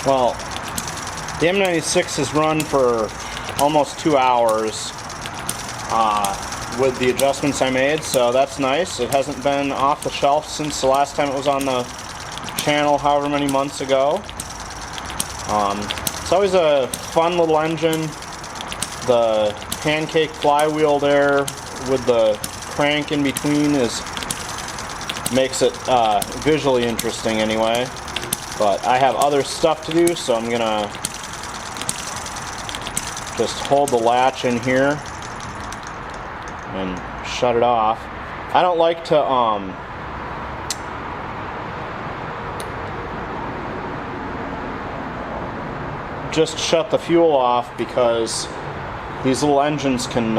Well, the M96 has run for almost 2 hours with the adjustments I made, so that's nice. It hasn't been off the shelf since the last time it was on the channel, however many months ago. It's always a fun little engine. The pancake flywheel there with the crank in between makes it visually interesting anyway. But I have other stuff to do, so I'm gonna just hold the latch in here and shut it off. I don't like to just shut the fuel off, because these little engines can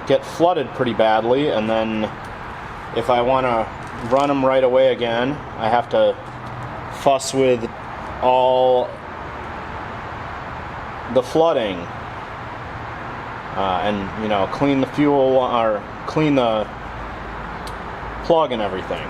get flooded pretty badly, and then if I want to run them right away again, I have to fuss with all the flooding and, you know, clean the fuel or clean the plug and everything.